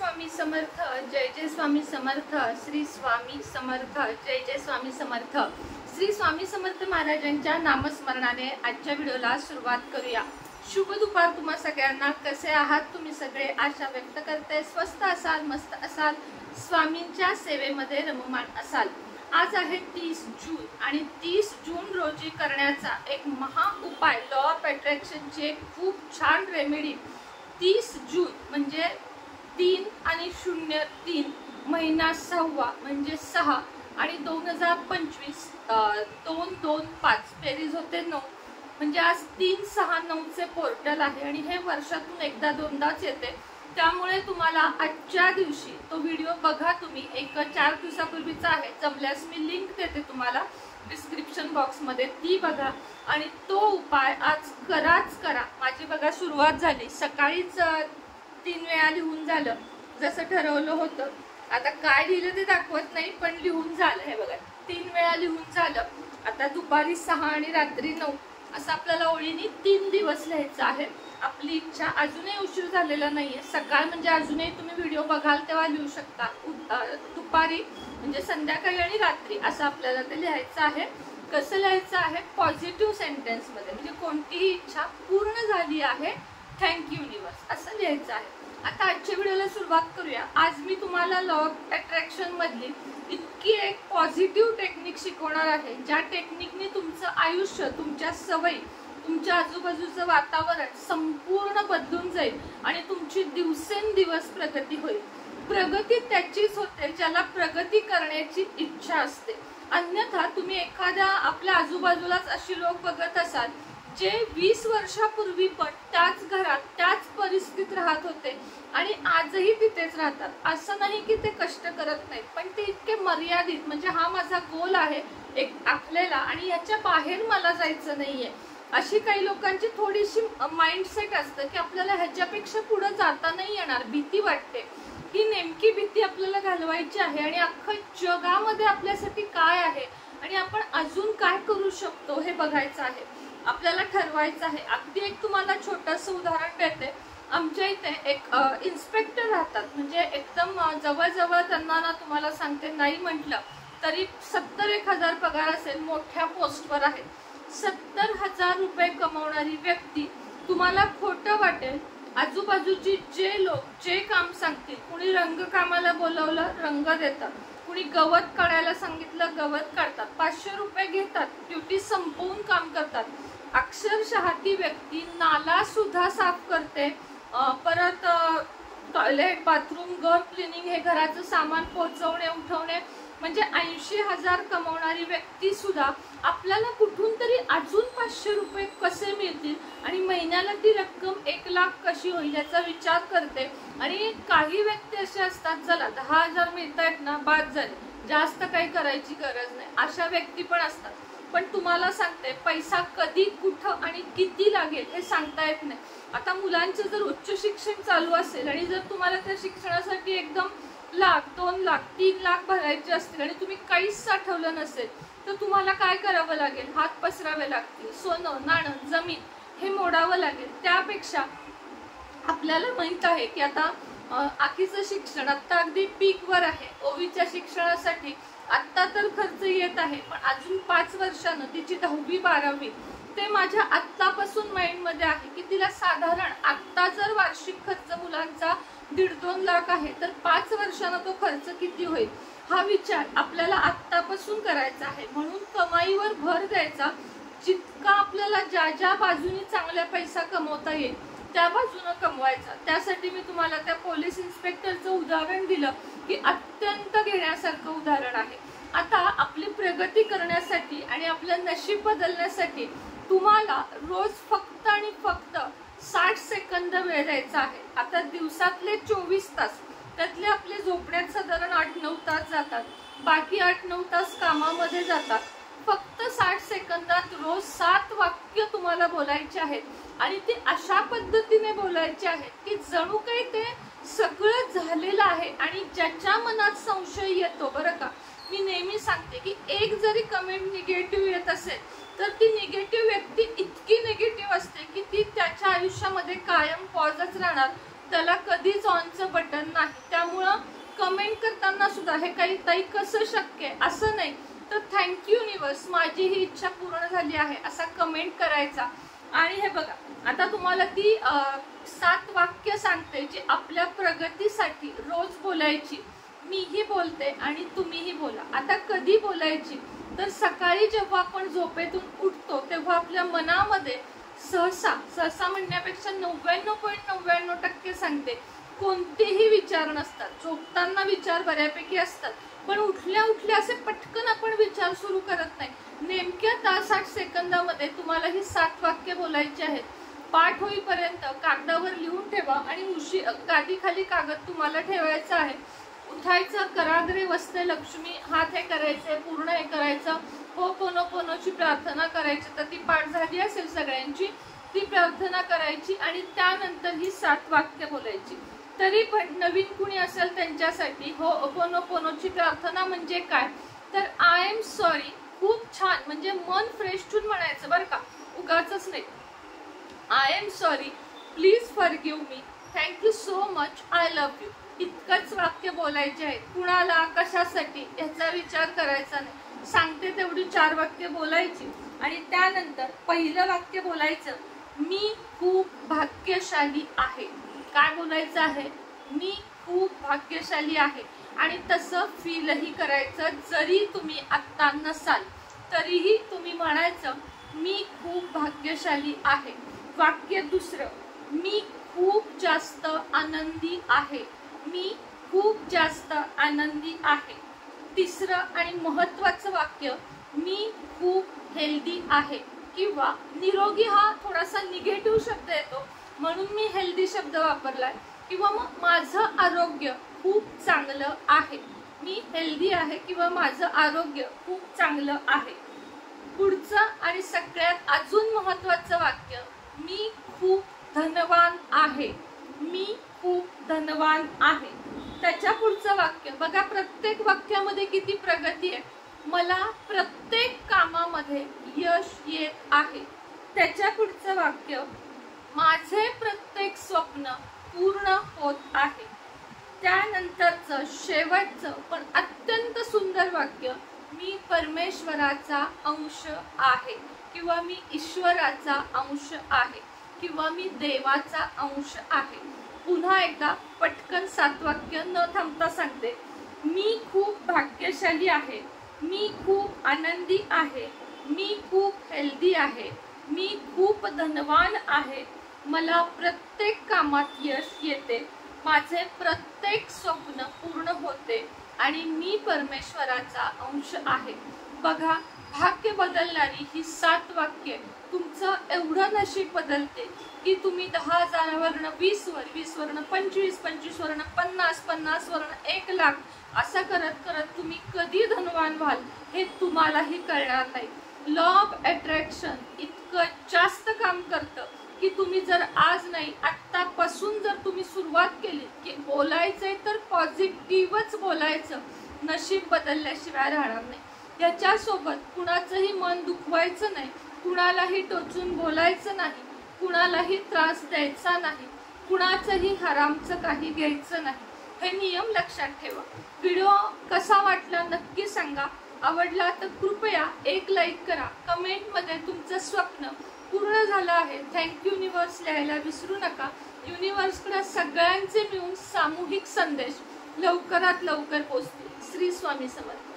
स्वामी समर्थ, जय जय स्वामी समर्थ, श्री स्वामी समर्थ, जय जय स्वामी समर्थ। श्री स्वामी समर्थ महाराजांच्या नामस्मरणाने आजच्या व्हिडिओला सुरुवात करूया। शुभ दुपार तुम्हा सगळ्यांना। कसे आहात तुम्ही सगळे? आशा व्यक्त करते स्वस्थ असाल, मस्त असाल, स्वामींच्या सेवेमध्ये रममाण असाल। आज आहे 30 जून आणि 30 जून रोजी करण्याचा एक महा उपाय, लॉ ऑफ अट्रॅक्शनची एक खूप छान रेमेडी। 30 जून म्हणजे 3 आणि 03 महिना 6वा म्हणजे 6 आणि 2025 225 बेरीज होते 9 म्हणजे आज 369 चे पोर्टल आहे आणि हे वर्षातून एकदा दोनदाच येते। त्यामुळे तुम्हाला आजच्या दिवशी तो व्हिडिओ बघा। तुम्ही एक 4 दिवसापूर्वीचा आहे, जमल्यास मी लिंक देते तुम्हाला डिस्क्रिप्शन बॉक्स मध्ये, ती बघा आणि तो उपाय आज कराच करा। माझी बघा सुरुवात झाली, सकाळीच 3 वेळा लिहून झालं जसं ठरवलं होतं। आता काय लिहिलं ते दाखवत नाही पण लिहून झालं, हे बघा 3 वेळा लिहून झालं। आता दुपारी 6 आणि रात्री 9 असं आपल्याला ओळीने 3 दिवस लिहायचं आहे। आपली इच्छा, अजूनही उशीर झालेला नाहीये, सकाळ म्हणजे अजूनही तुम्ही व्हिडिओ बघाल तेव्हा लिहू शकता, दुपारी म्हणजे संध्याकाळी आणि रात्री असं आपल्याला ते लिहायचं आहे। कसं लिहायचं आहे? पॉझिटिव्ह सेंटेन्स मध्ये, म्हणजे कोणतीही इच्छा पूर्ण झाली आहे, थँक यू युनिवर्स असं लिहायचं आहे। आता आजच्या व्हिडिओला सुरुवात करूया। आज मी तुम्हाला लॉ ऑफ अट्रॅक्शन मधली इतकी एक पॉझिटिव्ह टेक्निक शिकवणार आहे, ज्या टेक्निकने तुमचं आयुष्य, तुमच्या सवयी, तुमच्या आजूबाजूचं वातावरण संपूर्ण बदलून जाईल आणि तुमची दिवसेंदिवस प्रगती होईल। प्रगती त्याचीच होते ज्याला प्रगती करण्याची इच्छा असते। अन्यथा तुम्ही एखाद्या आपल्या आजूबाजूलाच अशी लोक बघत असाल जे 20 वर्षापूर्वी पण त्याच घरात त्याच परिस्थितीत राहत होते आणि आजही तिथेच राहतात। असं नाही की ते कष्ट करत नाहीत, पण ते इतके मर्यादित, म्हणजे हा माझा गोल आहे एक आखलेला आणि याच्या बाहेर मला जायचं नाहीये, अशी काही लोकांची थोडीशी माइंडसेट असतं की आपल्याला ह्याच्यापेक्षा पुढे जाता नाही येणार, भीती वाटते। ही नेमकी भीती आपल्याला घालवायची आहे आणि अख्खं जगामध्ये आपल्यासाठी काय आहे आणि आपण अजून काय करू शकतो हे बघायचं आहे, आपल्याला ठरवायचं आहे। अगदी एक तुम्हाला छोटंसं उदाहरण देते। आमच्या इथे एक इन्स्पेक्टर राहतात, म्हणजे एकदम जवळजवळ त्यांना ना, तुम्हाला सांगते नाही म्हटलं तरी 70-1,000 पगार असेल, मोठ्या पोस्टवर आहेत। 70,000 रुपये कमवणारी व्यक्ती, तुम्हाला खोटं वाटेल, आजूबाजूची जे लोक जे काम सांगतील, कुणी रंगकामाला बोलवलं रंग देतात, कुणी गवत काढायला सांगितलं गवत काढतात, 500 रुपये घेतात, ड्युटी संपवून काम करतात। अक्षरशः ती व्यक्ती नाला सुद्धा साफ करते, परत टॉयलेट, बाथरूम, घर क्लिनिंग, हे घराचं सामान पोहोचवणे, उठवणे, म्हणजे 80,000 कमवणारी व्यक्ती सुद्धा आपल्याला कुठून तरी अजून 500 रुपये कसे मिळतील आणि महिन्याला ती रक्कम 1 लाख कशी होईल याचा विचार करते। आणि काही व्यक्ती असे असतात, चला 10,000 मिळतायत ना, बाद झाले, जास्त काही करायची गरज नाही, अशा व्यक्ती पण असतात। पण तुम्हाला सांगते, पैसा कधी, कुठं आणि किती लागेल हे सांगता येत नाही। आता मुलांचं जर उच्च शिक्षण चालू असेल आणि जर तुम्हाला त्या शिक्षणासाठी एकदम 1 लाख, 2 लाख, 3 लाख भरायचे असतील आणि तुम्ही काहीच साठवलं नसेल तर तुम्हाला काय करावं लागेल? हात पसरावे लागतील, सोनं, नाणं, जमीन हे मोडावं लागेल। त्यापेक्षा आपल्याला माहित आहे की आता आखीचं शिक्षण आता अगदी पीकवर आहे, ओवीच्या शिक्षणासाठी आत्ता तर खर्च येत आहे, पण अजून 5 वर्षांनं तिची 10वी 12वी, ते माझ्या आत्तापासून माइंड मध्ये आहे की तिला साधारण आत्ता जर वार्षिक खर्च मुलांचा 1.5-2 लाख आहे तर 5 वर्षांना तो खर्च किती होईल हा विचार आपल्याला आत्तापासून करायचा आहे। म्हणून कमाईवर भर द्यायचा, जितका आपल्याला ज्या ज्या बाजूने चांगला पैसा कमवता येईल त्या बाजूने कमवायचा। त्यासाठी मी तुम्हाला त्या पोलीस इन्स्पेक्टरचं उदाहरण दिलं की अत्यंत घेण्यासारखं उदाहरण आहे। आता आपली प्रगती करण्यासाठी आणि आपलं नशीब बदलण्यासाठी तुम्हाला रोज फक्त आणि फक्त 60 सेकंद वेळ द्यायचा आहे। आता दिवसातले 24 तास, त्यातले आपले झोपण्यात साधारण 8-9 तास जातात, बाकी 8-9 तास कामामध्ये जातात। फक्त 60 सेकंदात रोज 7 वाक्य तुम्हाला बोलायचे आहेत आणि ते अशा पद्धतीने बोलायचे आहेत की जणू काही ते सगळं झालेलं आहे। आणि ज्याच्या मनात संशय येतो, बरं का, मी नेहमी सांगते की एक जरी कमेंट निगेटिव्ह येत असेल तर ती निगेटिव्ह व्यक्ती इतकी निगेटिव्ह असते की ती त्याच्या आयुष्यामध्ये कायम पॉजच राहणार, त्याला कधीच ऑनचं बटन नाही, त्या करायचं हे काही ताई कसं शक्य आहे असं नाही तर थँक्यू युनिवर्स माझी ही इच्छा पूर्ण झाली आहे असा कमेंट करायचा। आणि हे बघा आता तुम्हाला ती 7 वाक्य सांगते जी आपल्या प्रगतीसाठी रोज बोलायची। मीही बोलते आणि तुम्हीही बोला। आता कधी बोलायची तर सकाळी जेव्हा आपण झोपेतून उठतो तेव्हा आपल्या मनामध्ये सहसा म्हणण्यापेक्षा 99.99% सांगते कोणतेही विचार नसतात। झोपताना विचार बऱ्यापैकी असतात पण उठल्या उठल्या असे पटकन आपण विचार सुरू करत नाही। नेमक्या 60 सेकंदामध्ये तुम्हाला ही 7 वाक्य बोलायची आहेत। पाठ होईपर्यंत कागदावर लिहून ठेवा आणि गादीखाली कागद तुम्हाला ठेवायचा आहे। उठायचं, कराग्रे वसते लक्ष्मी, हात हे करायचे, पूर्ण हे करायचं, होपोनोपोनोची प्रार्थना करायची तर ती पाठ झाली असेल सगळ्यांची, ती प्रार्थना करायची आणि त्यानंतर ही 7 वाक्य बोलायची। तरी पण नवीन कुणी असेल त्यांच्यासाठी होपोनोपोनोची प्रार्थना म्हणजे काय तर आय एम सॉरी, खूप छान म्हणजे मन फ्रेश ठेवून म्हणायचं बरं का, उगाचच नाही। I am sorry, please forgive me, thank you so much, I love you, इतकंच वाक्य बोलायचे आहे। कुणाला कशासाठी याचा विचार करायचा नाही। सांगते तेवढी 4 वाक्य बोलायची आणि त्यानंतर पहिलं वाक्य बोलायचं मी खूप भाग्यशाली आहे। काय बोलायचं आहे? मी खूप भाग्यशाली आहे आणि तसं फीलही करायचं। जरी तुम्ही आत्ता नसाल तरीही तुम्ही म्हणायचं मी खूप भाग्यशाली आहे। वाक्य दुसरं मी खूप जास्त आनंदी आहे, मी खूप जास्त आनंदी आहे। तिसरं आणि महत्त्वाचं वाक्य मी खूप हेल्दी आहे किंवा निरोगी हा थोडासा निगेटिव्ह शब्द येतो म्हणून मी हेल्दी शब्द वापरलाय किंवा मग माझं आरोग्य खूप चांगलं आहे, मी हेल्दी आहे किंवा माझं आरोग्य खूप चांगलं आहे। पुढचं आणि सगळ्यात अजून महत्त्वाचं वाक्य मी खूप धनवान आहे, मी खूप धनवान आहे। त्याच्या पुढचं वाक्य बघा प्रत्येक वाक्यामध्ये किती प्रगती आहे। मला प्रत्येक कामामध्ये यश येत आहे। त्याच्या पुढचं वाक्य माझे प्रत्येक स्वप्न पूर्ण होत आहे। त्यानंतरचं शेवटचं पण अत्यंत सुंदर वाक्य मी परमेश्वराचा अंश आहे किंवा मी ईश्वराचा अंश आहे किंवा मी देवाचा अंश आहे। पुन्हा एकदा पटकन 7 वाक्य न थांबता सांगते। मी खूप भाग्यशाली आहे, मी खूप आनंदी आहे, मी खूप हेल्दी आहे, मी खूप धनवान आहे, मला प्रत्येक कामात यश येते, माझे प्रत्येक स्वप्न पूर्ण होते आणि मी परमेश्वराचा अंश आहे। बघा भाग्य बदलणारी ही 7 वाक्य तुमचं एवढं नशीब बदलते की तुम्ही 10,000 वरनं 20 वर, 20 वरनं 25, 25 वरनं 50, 50 वरनं 1 लाख असं करत करत तुम्ही कधी धनवान व्हाल हे तुम्हालाही कळणार नाही। लॉ ऑफ अट्रॅक्शन इतकं जास्त काम करतं की तुम्ही जर आज नाही आत्तापासून जर तुम्ही सुरुवात केली की बोलायचंय तर पॉझिटिव्हच बोलायचं, नशीब बदलल्याशिवाय राहणार नाही। याच्यासोबत कुणाचंही मन दुखवायचं नाही, कुणालाही टोचून बोलायचं नाही, कुणालाही त्रास द्यायचा नाही, कुणाचंही हरामचं काही घ्यायचं नाही। हे नियम लक्षात ठेवा। व्हिडिओ कसा वाटला नक्की सांगा। आवडला तर कृपया एक लाईक करा। कमेंटमध्ये तुमचं स्वप्न पूर्ण झालं आहे थँक्यू युनिवर्स लिहायला विसरू नका। युनिवर्सकडे सगळ्यांचे मिळून सामूहिक संदेश लवकरात लवकर पोहोचतील। श्री स्वामी समर्थ।